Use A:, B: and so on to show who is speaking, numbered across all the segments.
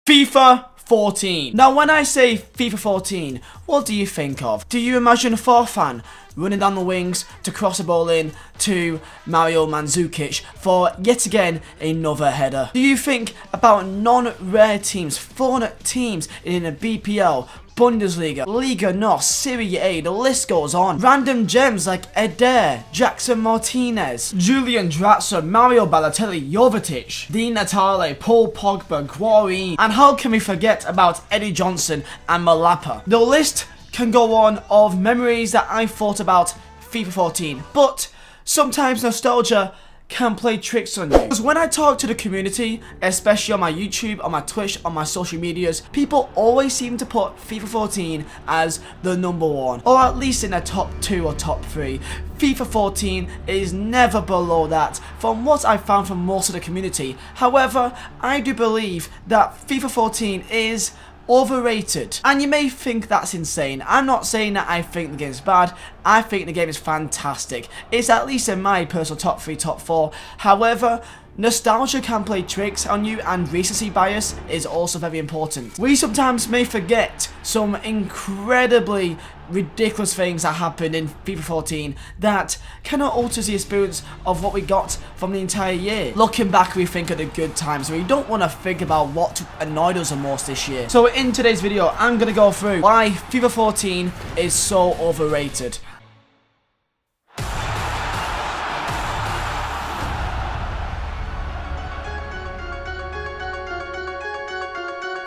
A: FIFA 14. Now when I say FIFA 14, what do you think of? Do you imagine Forfan running down the wings to cross a ball in to Mario Mandzukic for yet again another header? Do you think about non-rare teams, foreign teams in the BPL, Bundesliga, Liga NOS, Serie A, the list goes on. Random gems like Eder, Jackson Martinez, Julian Draxler, Mario Balotelli, Jovetic, Di Natale, Paul Pogba, Guarin, and how can we forget about Eddie Johnson and Malapa? The list can go on of memories that I thought about FIFA 14, but sometimes nostalgia can play tricks on you. Because when I talk to the community, especially on my YouTube, on my Twitch, on my social medias, people always seem to put FIFA 14 as the #1, or at least in the top 2 or top 3. FIFA 14 is never below that from what I found from most of the community. However, I do believe that FIFA 14 is overrated, and you may think that's insane. I'm not saying that I think the game is bad. I think the game is fantastic. It's at least in my personal top 3, top 4. However, nostalgia can play tricks on you, and recency bias is also very important. We sometimes may forget some incredibly ridiculous things that happened in FIFA 14 that cannot alter the experience of what we got from the entire year. Looking back, we think of the good times. We don't want to think about what annoyed us the most this year. So in today's video, I'm going to go through why FIFA 14 is so overrated.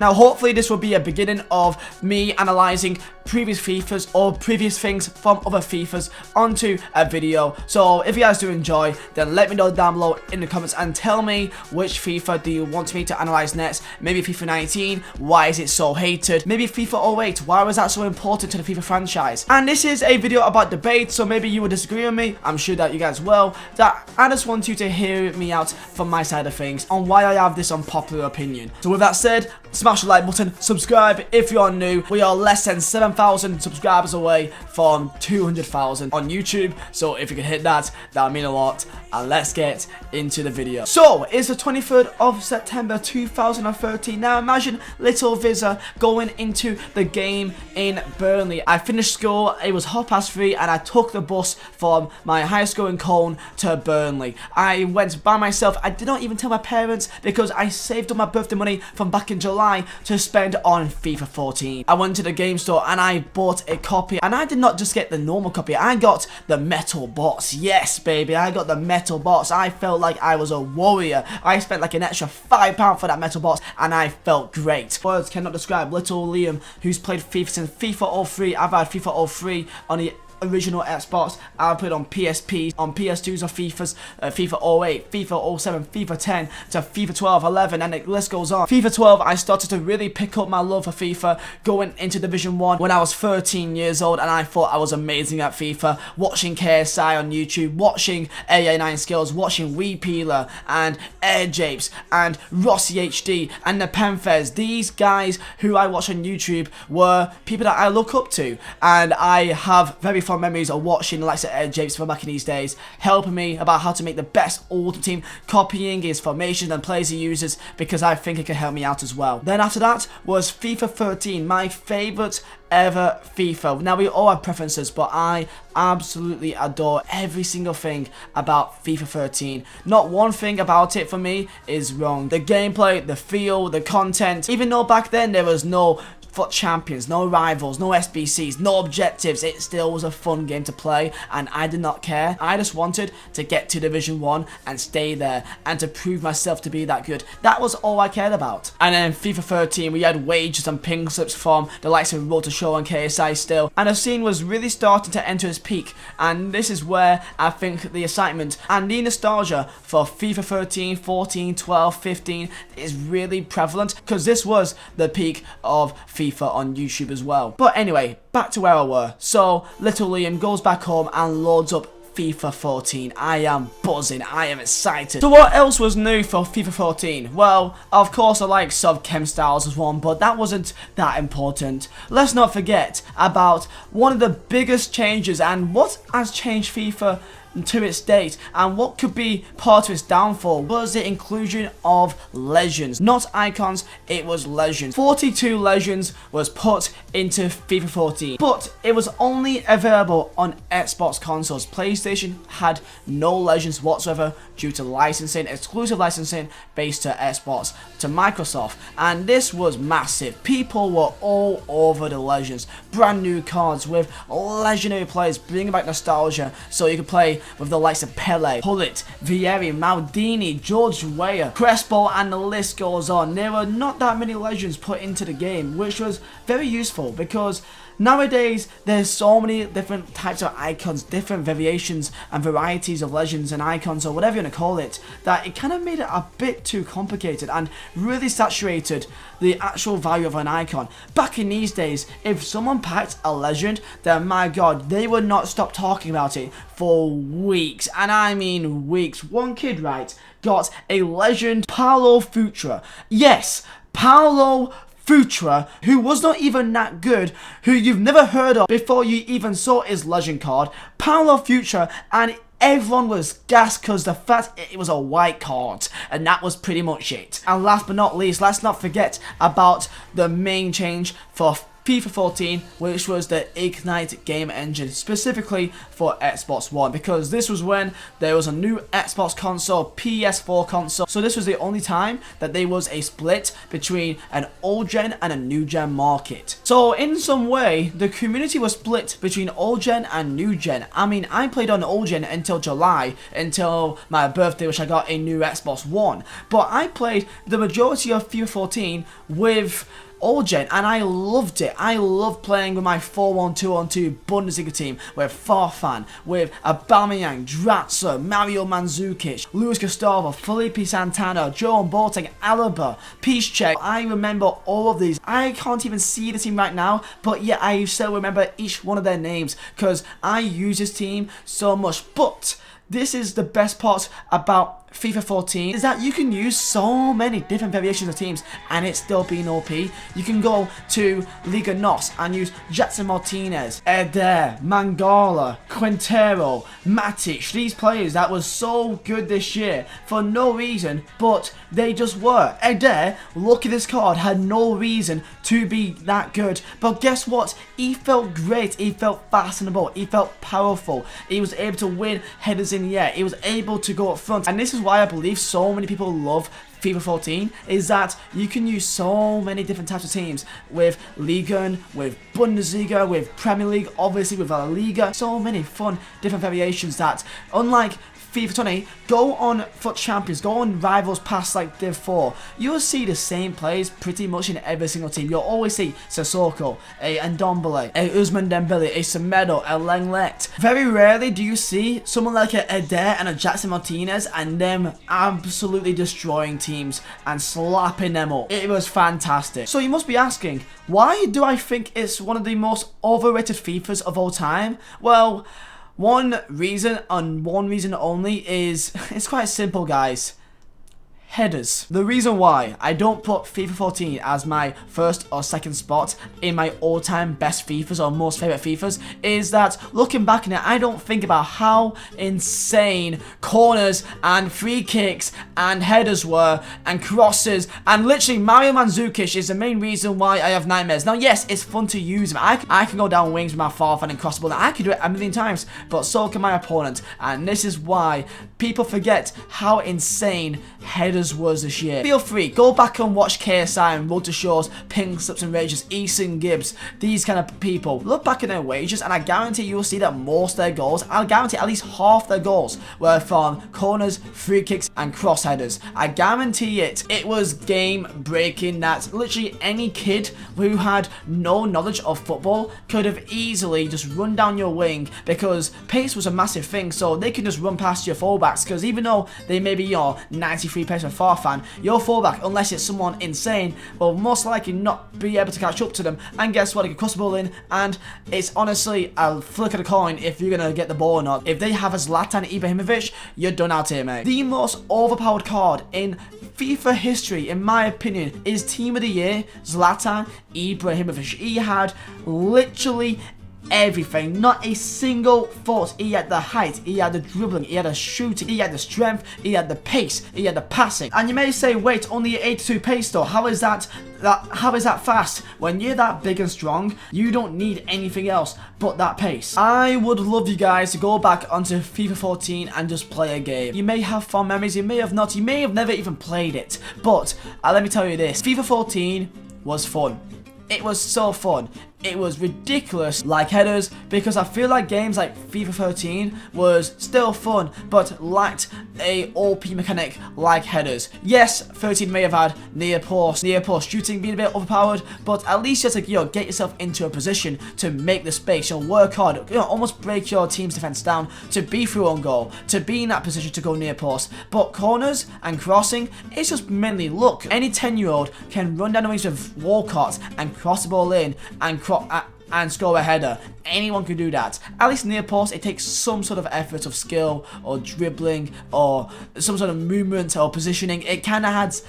A: Now, hopefully this will be a beginning of me analysing previous FIFAs or previous things from other FIFAs onto a video. So if you guys do enjoy, then let me know down below in the comments and tell me which FIFA do you want me to analyse next. Maybe FIFA 19, why is it so hated? Maybe FIFA 08, why was that so important to the FIFA franchise? And this is a video about debate, so maybe you will disagree with me. I'm sure that you guys will. That I just want you to hear me out from my side of things on why I have this unpopular opinion. So with that said, smash the like button, subscribe if you're new. We are less than 7,000 subscribers away from 200,000 on YouTube, so if you can hit that, that would mean a lot. And let's get into the video. So it's the 23rd of September 2013. Now imagine little Vizeh going into the game in Burnley. I finished school, it was 3:30, and I took the bus from my high school in Cologne to Burnley. I went by myself. I did not even tell my parents because I saved up my birthday money from back in July to spend on FIFA 14. I went to the game store and I bought a copy, and I did not just get the normal copy, I got the metal box. Yes baby, I got the metal box. I felt like I was a warrior. I spent like an extra £5 for that metal box and I felt great. Words cannot describe little Liam, who's played FIFA since FIFA 03. I've had FIFA 03 on the original Xbox. I've played on PSP, on PS2s, or FIFAs, FIFA 08, FIFA 07, FIFA 10 to FIFA 12, 11, and the list goes on. FIFA 12, I started to really pick up my love for FIFA going into Division 1 when I was 13 years old, and I thought I was amazing at FIFA, watching KSI on YouTube, watching AA9 Skills, watching Wee Peeler and Air Japes and Rossi HD and the Penfez. These guys who I watch on YouTube were people that I look up to, and I have very fond memories of watching the likes of Air Japes from back in these days, helping me about how to make the best ultimate team, copying his formations and plays he uses, because I think it can help me out as well. Then after that was FIFA 13, my favourite ever FIFA. Now we all have preferences, but I absolutely adore every single thing about FIFA 13. Not one thing about it for me is wrong. The gameplay, the feel, the content, even though back then there was no FUT champions, no rivals, no SBCs, no objectives, it still was a fun game to play, and I did not care. I just wanted to get to Division 1 and stay there and to prove myself to be that good. That was all I cared about. And then FIFA 13, we had wages and ping slips from the likes of Road to Show and KSI still, and the scene was really starting to enter its peak, and this is where I think the excitement and the nostalgia for FIFA 13, 14, 12, 15 is really prevalent, because this was the peak of FIFA on YouTube as well. But anyway, back to where I were. So little Liam goes back home and loads up FIFA 14. I am buzzing, I am excited. So what else was new for FIFA 14? Well, of course I like sub chem styles as one, but that wasn't that important. Let's not forget about one of the biggest changes and what has changed FIFA to its date, and what could be part of its downfall was the inclusion of legends. Not icons, it was legends. 42 legends was put into FIFA 14, but it was only available on Xbox consoles. PlayStation had no legends whatsoever due to licensing, exclusive licensing based to Xbox, to Microsoft, and this was massive. People were all over the legends. Brand new cards with legendary players, bringing back nostalgia so you could play with the likes of Pele, Hullet, Vizeh, Maldini, George Weah, Crespo, and the list goes on. There were not that many legends put into the game, which was very useful because nowadays there's so many different types of icons, different variations and varieties of legends and icons, or whatever you want to call it, that it kind of made it a bit too complicated and really saturated the actual value of an icon. Back in these days, if someone packed a legend, then my god, they would not stop talking about it for weeks, and I mean weeks. One kid, right, got a legend, Paulo Futra. Yes, Paulo Futra, who was not even that good, who you've never heard of before you even saw his legend card. Paulo Futra, and everyone was gassed because the fact it was a white card, and that was pretty much it. And last but not least, let's not forget about the main change for FIFA 14, which was the Ignite game engine, specifically for Xbox One, because this was when there was a new Xbox console, PS4 console, so this was the only time that there was a split between an old gen and a new gen market. So in some way, the community was split between old gen and new gen. I mean, I played on old gen until July, until my birthday, which I got a new Xbox One, but I played the majority of FIFA 14 with old gen, and I loved it. I loved playing with my 4-1-2-on-2 Bundesliga team with Farfan, with Aubameyang, Draxler, Mario Mandzukic, Luis Gustavo, Felipe Santana, Joan Boateng, Alaba, Piszczek. I remember all of these. I can't even see the team right now, but yeah, I still remember each one of their names because I use this team so much. But this is the best part about FIFA 14, is that you can use so many different variations of teams and it's still being OP. You can go to Liga NOS and use Jackson Martinez, Eder, Mangala, Quintero, Matic, these players that was so good this year for no reason, but they just were. Eder, look at this card, had no reason to be that good, but guess what? He felt great, he felt fashionable, he felt powerful, he was able to win headers in the air, he was able to go up front, and this is why I believe so many people love FIFA 14, is that you can use so many different types of teams with Liga, with Bundesliga, with Premier League, obviously with La Liga, so many fun different variations that, unlike FIFA 20, go on FUT Champions, go on Rivals Pass like Div 4, you'll see the same players pretty much in every single team. You'll always see Sissoko, a Ndombele, a Ousmane Dembele, a Semedo, a Lenglet. Very rarely do you see someone like a Eder and a Jackson Martinez and them absolutely destroying teams and slapping them up. It was fantastic. So you must be asking, why do I think it's one of the most overrated FIFAs of all time? Well, one reason and one reason only is, it's quite simple, guys. Headers. The reason why I don't put FIFA 14 as my first or second spot in my all-time best FIFAs or most favorite FIFAs is that, looking back on it, I don't think about how insane corners and free kicks and headers were and crosses, and literally Mario Mandzukic is the main reason why I have nightmares. Now yes, it's fun to use him. I can go down wings with my Farfan and cross the ball. I can do it a million times, but so can my opponent, and this is why people forget how insane headers was this year. Feel free, go back and watch KSI and Road to Shores, Pink Slips and Rages, Easton Gibbs, these kind of people. Look back at their wages and I guarantee you'll see that most of their goals, I'll guarantee at least half their goals were from corners, free kicks and cross headers. I guarantee it. It was game breaking that literally any kid who had no knowledge of football could have easily just run down your wing, because pace was a massive thing, so they can just run past your fullbacks, because even though they may be your 93 pace of Farfan, your fullback, unless it's someone insane, will most likely not be able to catch up to them, and guess what, they can cross the ball in, and it's honestly a flick of the coin if you're going to get the ball or not. If they have a Zlatan Ibrahimovic, you're done out here, mate. The most overpowered card in FIFA history, in my opinion, is Team of the Year, Zlatan Ibrahimovic. He had literally everything. Not a single fault. He had the height, he had the dribbling, he had the shooting, he had the strength, he had the pace, he had the passing. And you may say, wait, only 82 pace though. How is that fast? When you're that big and strong, you don't need anything else but that pace. I would love you guys to go back onto FIFA 14 and just play a game. You may have fond memories, you may have not, you may have never even played it, but let me tell you this, FIFA 14 was fun. It was so fun. It was ridiculous like headers, because I feel like games like FIFA 13 was still fun but lacked a OP mechanic like headers. Yes, 13 may have had near post shooting being a bit overpowered, but at least you have to, get yourself into a position to make the space, work hard, almost break your team's defense down to be through on goal, to be in that position to go near post. But corners and crossing, it's just mainly luck. Any 10-year-old can run down the wings with Walcott and cross the ball in and score a header. Anyone can do that. At least near post, it takes some sort of effort of skill or dribbling or some sort of movement or positioning. It kind of adds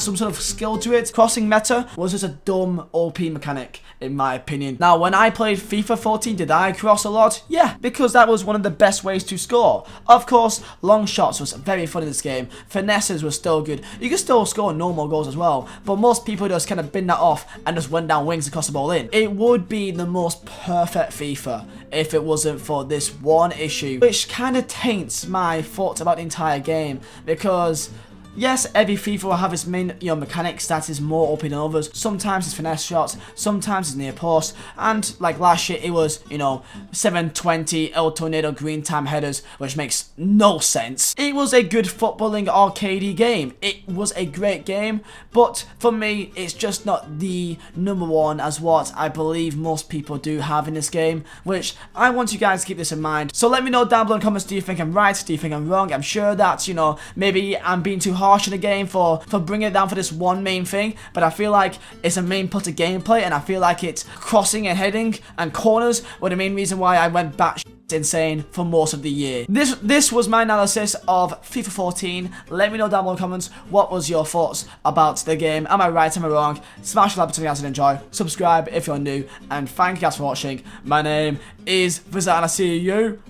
A: some sort of skill to it. Crossing meta was just a dumb OP mechanic, in my opinion. Now, when I played FIFA 14, did I cross a lot? Yeah, because that was one of the best ways to score. Of course, long shots was very fun in this game. Finesses were still good. You can still score normal goals as well, but most people just kind of bin that off and just went down wings and crossed the ball in. It would be the most perfect FIFA if it wasn't for this one issue, which kind of taints my thoughts about the entire game, because yes, every FIFA will have its main, mechanics that is more OP than others. Sometimes it's finesse shots, sometimes it's near post, and like last year it was, 720 El Tornado green time headers, which makes no sense. It was a good footballing arcadey game. It was a great game, but for me, it's just not the #1 as what I believe most people do have in this game, which I want you guys to keep this in mind. So let me know down below in the comments, do you think I'm right? Do you think I'm wrong? I'm sure that, maybe I'm being too harsh in the game for bringing it down for this one main thing, but I feel like it's a main part of gameplay, and I feel like it's crossing and heading and corners were the main reason why I went batshit insane for most of the year. This was my analysis of FIFA 14. Let me know down below in the comments, what was your thoughts about the game? Am I right? Am I wrong? Smash the like button if you guys did enjoy. Subscribe if you're new, and thank you guys for watching. My name is Vizeh, and I'll see you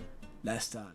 A: next time.